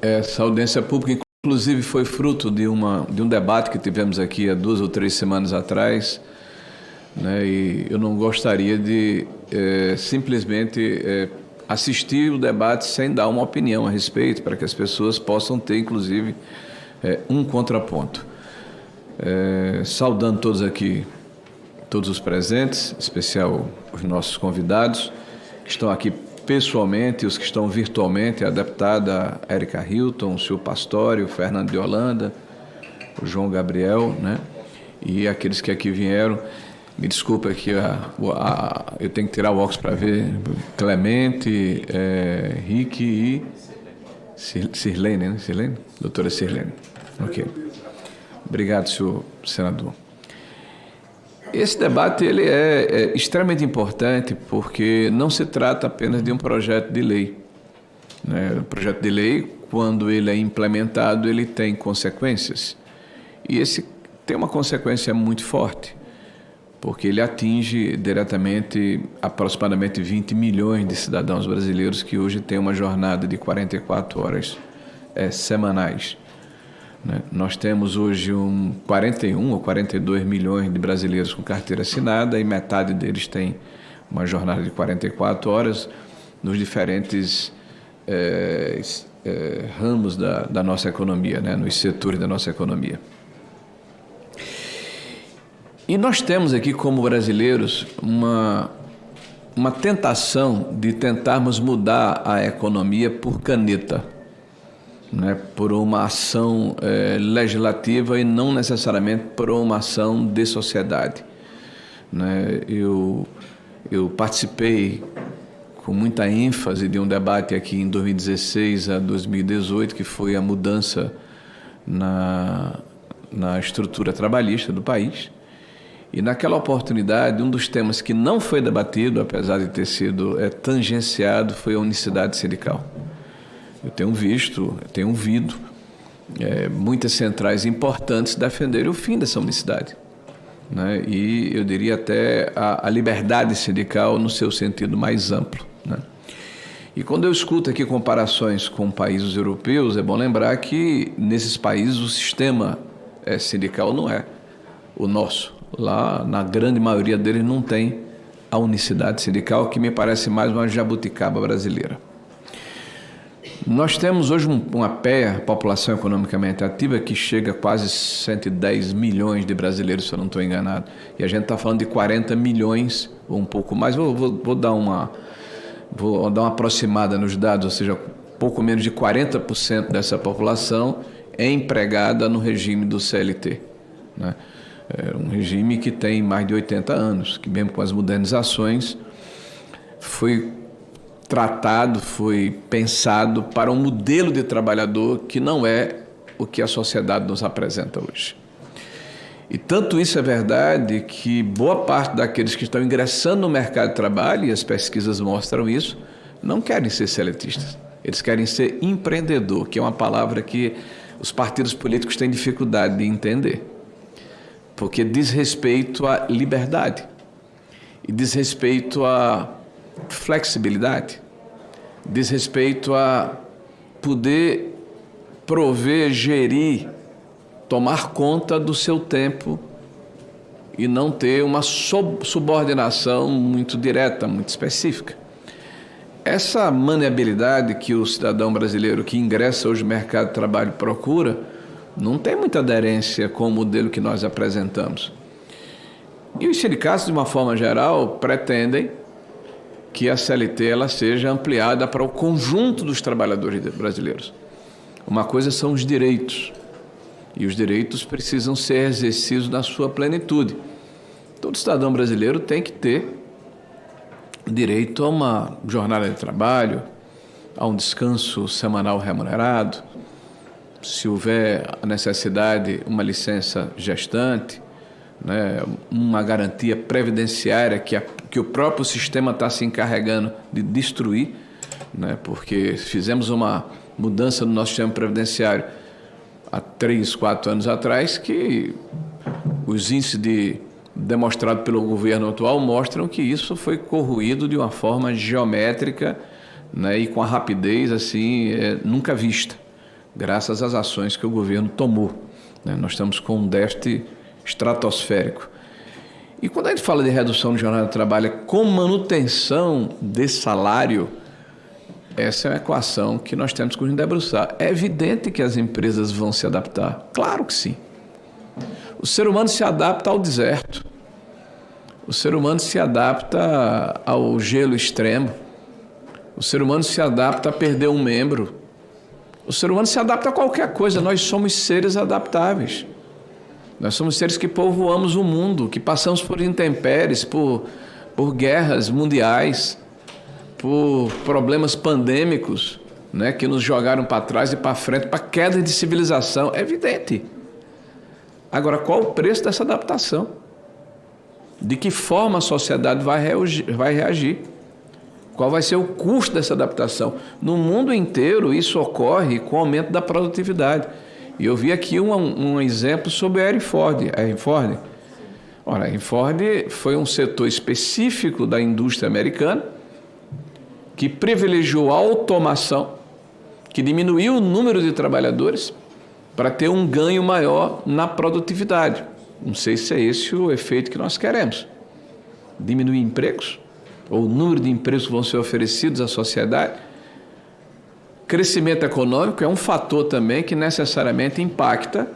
Essa audiência pública, inclusive, foi fruto de um debate que tivemos aqui há 2 ou 3 semanas atrás, né? E eu não gostaria de simplesmente assistir o debate sem dar uma opinião a respeito, para que as pessoas possam ter, inclusive, um contraponto. Saudando todos aqui, todos os presentes, em especial os nossos convidados, que estão aqui pessoalmente, os que estão virtualmente, a deputada Érica Hilton, o senhor Pastório, o Fernando de Holanda, o João Gabriel, né? E aqueles que aqui vieram. Me desculpa que eu tenho que tirar o óculos para ver. Clemente, Rick e Sirlene, né? Sirlene? Doutora Sirlene. Ok. Obrigado, senhor senador. Esse debate ele é extremamente importante porque não se trata apenas de um projeto de lei, né? O projeto de lei, quando ele é implementado, ele tem consequências. E esse tem uma consequência muito forte, porque ele atinge diretamente aproximadamente 20 milhões de cidadãos brasileiros que hoje têm uma jornada de 44 horas semanais. Nós temos hoje 41 ou 42 milhões de brasileiros com carteira assinada e metade deles tem uma jornada de 44 horas nos diferentes ramos da nossa economia, né? Nos setores da nossa economia. E nós temos aqui, como brasileiros, uma tentação de tentarmos mudar a economia por caneta, né, por uma ação legislativa e não necessariamente por uma ação de sociedade, né? Eu participei com muita ênfase de um debate aqui em 2016 a 2018, que foi a mudança na estrutura trabalhista do país. E naquela oportunidade, um dos temas que não foi debatido, apesar de ter sido tangenciado, foi a unicidade sindical. Eu tenho ouvido muitas centrais importantes defenderem o fim dessa unicidade, né? E eu diria até a liberdade sindical no seu sentido mais amplo, né? E quando eu escuto aqui comparações com países europeus, é bom lembrar que nesses países o sistema sindical não é o nosso. Lá, na grande maioria deles, não tem a unicidade sindical, que me parece mais uma jabuticaba brasileira. Nós temos hoje uma PEA, população economicamente ativa, que chega a quase 110 milhões de brasileiros, se eu não estou enganado. E a gente está falando de 40 milhões, ou um pouco mais. Vou dar uma aproximada nos dados, ou seja, pouco menos de 40% dessa população é empregada no regime do CLT, né? É um regime que tem mais de 80 anos, que mesmo com as modernizações foi tratado, foi pensado para um modelo de trabalhador que não é o que a sociedade nos apresenta hoje. E tanto isso é verdade que boa parte daqueles que estão ingressando no mercado de trabalho, e as pesquisas mostram isso, não querem ser seletistas. Eles querem ser empreendedor, que é uma palavra que os partidos políticos têm dificuldade de entender, porque diz respeito à liberdade e diz respeito à flexibilidade, diz respeito a poder prover, gerir, tomar conta do seu tempo e não ter uma subordinação muito direta, muito específica. Essa maneabilidade que o cidadão brasileiro que ingressa hoje no mercado de trabalho procura não tem muita aderência com o modelo que nós apresentamos. E os sindicatos, de uma forma geral, pretendem que a CLT ela seja ampliada para o conjunto dos trabalhadores brasileiros. Uma coisa são os direitos, e os direitos precisam ser exercidos na sua plenitude. Todo cidadão brasileiro tem que ter direito a uma jornada de trabalho, a um descanso semanal remunerado, se houver a necessidade, uma licença gestante, né, uma garantia previdenciária que o próprio sistema está se encarregando de destruir, né, porque fizemos uma mudança no nosso sistema previdenciário há 3, 4 anos atrás, que os índices demonstrados pelo governo atual mostram que isso foi corroído de uma forma geométrica, né, e com a rapidez assim, nunca vista. graças às ações que o governo tomou, né? Nós estamos com um déficit estratosférico. E quando a gente fala de redução de jornada de trabalho com manutenção de salário, essa é uma equação que nós temos que nos debruçar. É evidente que as empresas vão se adaptar. Claro que sim. O ser humano se adapta ao deserto. O ser humano se adapta ao gelo extremo. O ser humano se adapta a perder um membro. O ser humano se adapta a qualquer coisa. Nós somos seres adaptáveis. Nós somos seres que povoamos o mundo, que passamos por intempéries, por guerras mundiais, por problemas pandêmicos, né, que nos jogaram para trás e para frente, para queda de civilização. É evidente. Agora, qual o preço dessa adaptação? De que forma a sociedade vai reagir? Qual vai ser o custo dessa adaptação? No mundo inteiro, isso ocorre com o aumento da produtividade. E eu vi aqui um exemplo sobre a Henry Ford. Ora, a Henry Ford foi um setor específico da indústria americana que privilegiou a automação, que diminuiu o número de trabalhadores para ter um ganho maior na produtividade. Não sei se é esse o efeito que nós queremos. Diminuir empregos, ou o número de empregos que vão ser oferecidos à sociedade. Crescimento econômico é um fator também que necessariamente impacta,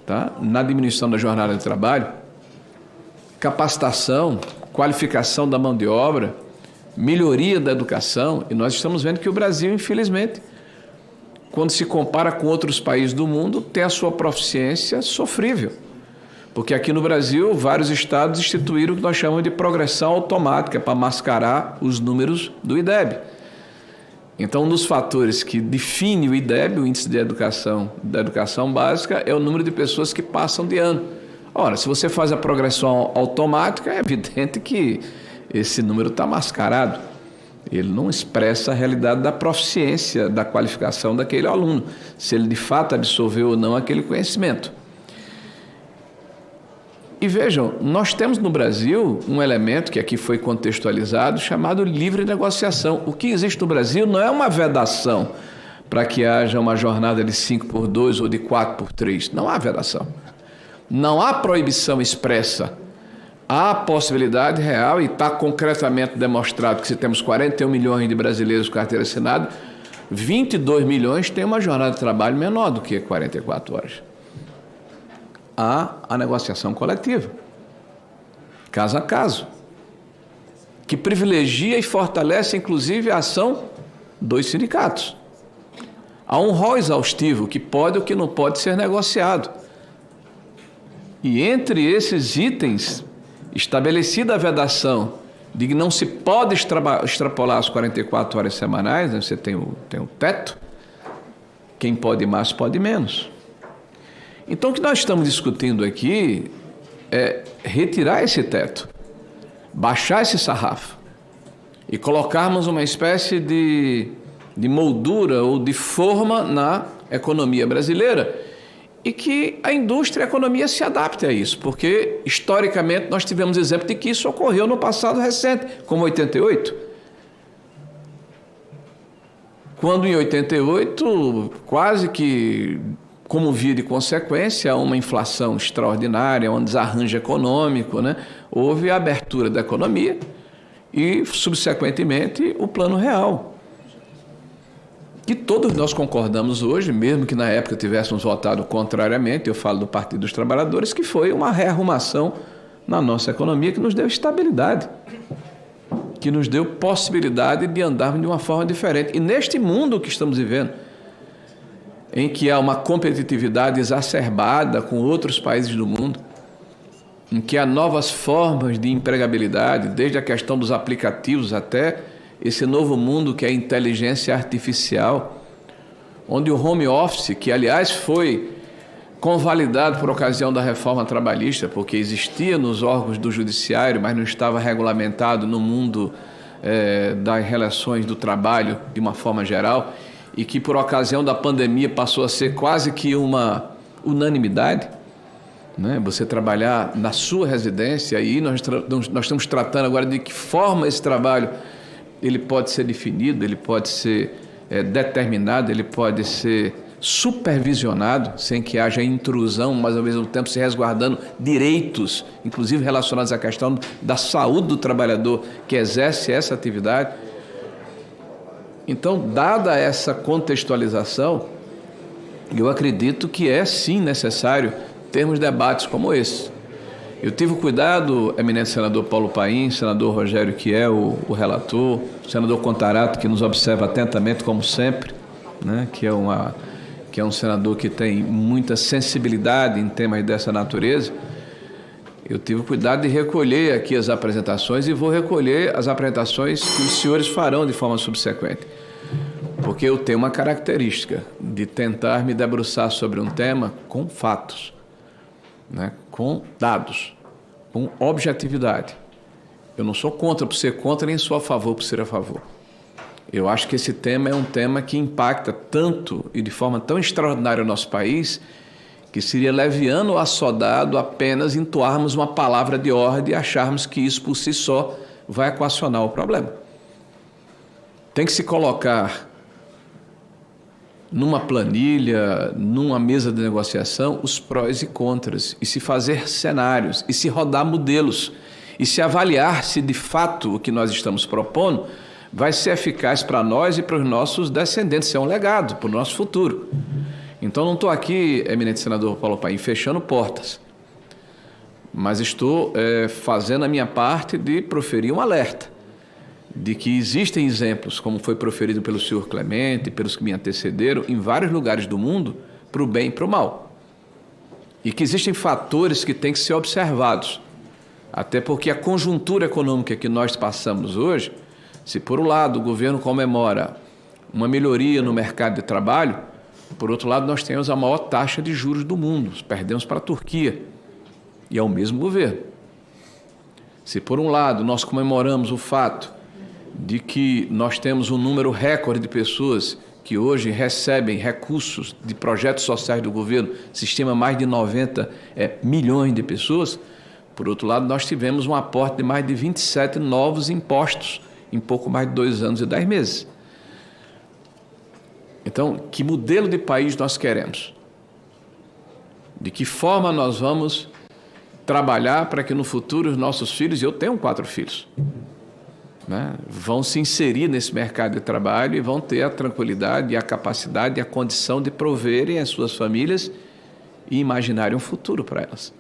tá, na diminuição da jornada de trabalho. Capacitação, qualificação da mão de obra, melhoria da educação, e nós estamos vendo que o Brasil, infelizmente, quando se compara com outros países do mundo, tem a sua proficiência sofrível. Porque aqui no Brasil, vários estados instituíram o que nós chamamos de progressão automática para mascarar os números do IDEB. Então, um dos fatores que define o IDEB, o Índice de Educação, da Educação Básica, é o número de pessoas que passam de ano. Ora, se você faz a progressão automática, é evidente que esse número está mascarado. Ele não expressa a realidade da proficiência, da qualificação daquele aluno, se ele de fato absorveu ou não aquele conhecimento. E vejam, nós temos no Brasil um elemento que aqui foi contextualizado, chamado livre negociação. O que existe no Brasil não é uma vedação para que haja uma jornada de 5x2 ou de 4x3. Não há vedação. Não há proibição expressa. Há possibilidade real, e está concretamente demonstrado que se temos 41 milhões de brasileiros com carteira assinada, 22 milhões têm uma jornada de trabalho menor do que 44 horas. Há a negociação coletiva, caso a caso, que privilegia e fortalece, inclusive, a ação dos sindicatos. Há um rol exaustivo que pode ou que não pode ser negociado. E entre esses itens, estabelecida a vedação de que não se pode extrapolar as 44 horas semanais, né? Você tem o teto, quem pode mais pode menos. Então, o que nós estamos discutindo aqui é retirar esse teto, baixar esse sarrafo e colocarmos uma espécie de moldura ou de forma na economia brasileira e que a indústria e a economia se adaptem a isso, porque, historicamente, nós tivemos exemplo de que isso ocorreu no passado recente, como 88. Quando, em 88, quase que como via de consequência, uma inflação extraordinária, um desarranjo econômico, né? Houve a abertura da economia e, subsequentemente, o Plano Real, que todos nós concordamos hoje, mesmo que na época tivéssemos votado contrariamente, eu falo do Partido dos Trabalhadores, que foi uma rearrumação na nossa economia que nos deu estabilidade, que nos deu possibilidade de andarmos de uma forma diferente. E neste mundo que estamos vivendo, em que há uma competitividade exacerbada com outros países do mundo, em que há novas formas de empregabilidade, desde a questão dos aplicativos até esse novo mundo que é a inteligência artificial, onde o home office, que aliás foi convalidado por ocasião da reforma trabalhista, porque existia nos órgãos do judiciário, mas não estava regulamentado no mundo das relações do trabalho de uma forma geral, e que por ocasião da pandemia passou a ser quase que uma unanimidade, né? Você trabalhar na sua residência, e nós estamos tratando agora de que forma esse trabalho ele pode ser definido, ele pode ser determinado, ele pode ser supervisionado, sem que haja intrusão, mas ao mesmo tempo se resguardando direitos, inclusive relacionados à questão da saúde do trabalhador que exerce essa atividade. Então, dada essa contextualização, eu acredito que é sim necessário termos debates como esse. Eu tive o cuidado, eminente senador Paulo Paim, senador Rogério, que é o relator, senador Contarato, que nos observa atentamente, como sempre, né, que é um senador que tem muita sensibilidade em temas dessa natureza. Eu tive o cuidado de recolher aqui as apresentações e vou recolher as apresentações que os senhores farão de forma subsequente. Porque eu tenho uma característica de tentar me debruçar sobre um tema com fatos, né, com dados, com objetividade. Eu não sou contra por ser contra, nem sou a favor por ser a favor. Eu acho que esse tema é um tema que impacta tanto e de forma tão extraordinária o nosso país, que seria leviano ou assodado apenas entoarmos uma palavra de ordem e acharmos que isso por si só vai equacionar o problema. Tem que se colocar numa planilha, numa mesa de negociação, os prós e contras, e se fazer cenários, e se rodar modelos, e se avaliar se de fato o que nós estamos propondo vai ser eficaz para nós e para os nossos descendentes, se é um legado para o nosso futuro. Então não estou aqui, eminente senador Paulo Paim, fechando portas, mas estou fazendo a minha parte de proferir um alerta, de que existem exemplos, como foi proferido pelo senhor Clemente e pelos que me antecederam, em vários lugares do mundo, para o bem e para o mal. E que existem fatores que têm que ser observados, até porque a conjuntura econômica que nós passamos hoje, se por um lado o governo comemora uma melhoria no mercado de trabalho, por outro lado nós temos a maior taxa de juros do mundo, perdemos para a Turquia, e é o mesmo governo. Se por um lado nós comemoramos o fato de que nós temos um número recorde de pessoas que hoje recebem recursos de projetos sociais do governo, se estima mais de 90 milhões de pessoas. Por outro lado, nós tivemos um aporte de mais de 27 novos impostos em pouco mais de 2 anos e 10 meses. Então, que modelo de país nós queremos? De que forma nós vamos trabalhar para que no futuro os nossos filhos, e eu tenho 4 filhos, né, vão se inserir nesse mercado de trabalho e vão ter a tranquilidade, a capacidade e a condição de proverem as suas famílias e imaginarem um futuro para elas.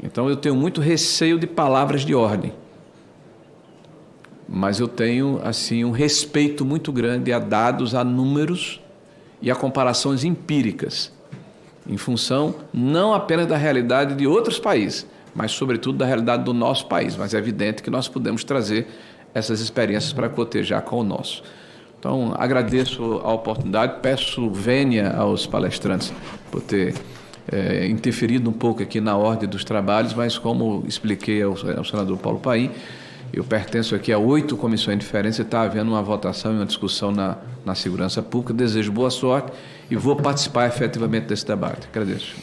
Então eu tenho muito receio de palavras de ordem, mas eu tenho assim um respeito muito grande a dados, a números e a comparações empíricas, em função não apenas da realidade de outros países, mas sobretudo da realidade do nosso país. Mas é evidente que nós podemos trazer essas experiências para cotejar com o nosso. Então, agradeço a oportunidade, peço vênia aos palestrantes por ter interferido um pouco aqui na ordem dos trabalhos, mas como expliquei ao senador Paulo Paim, eu pertenço aqui a 8 comissões diferentes e está havendo uma votação e uma discussão na segurança pública. Desejo boa sorte e vou participar efetivamente desse debate. Agradeço.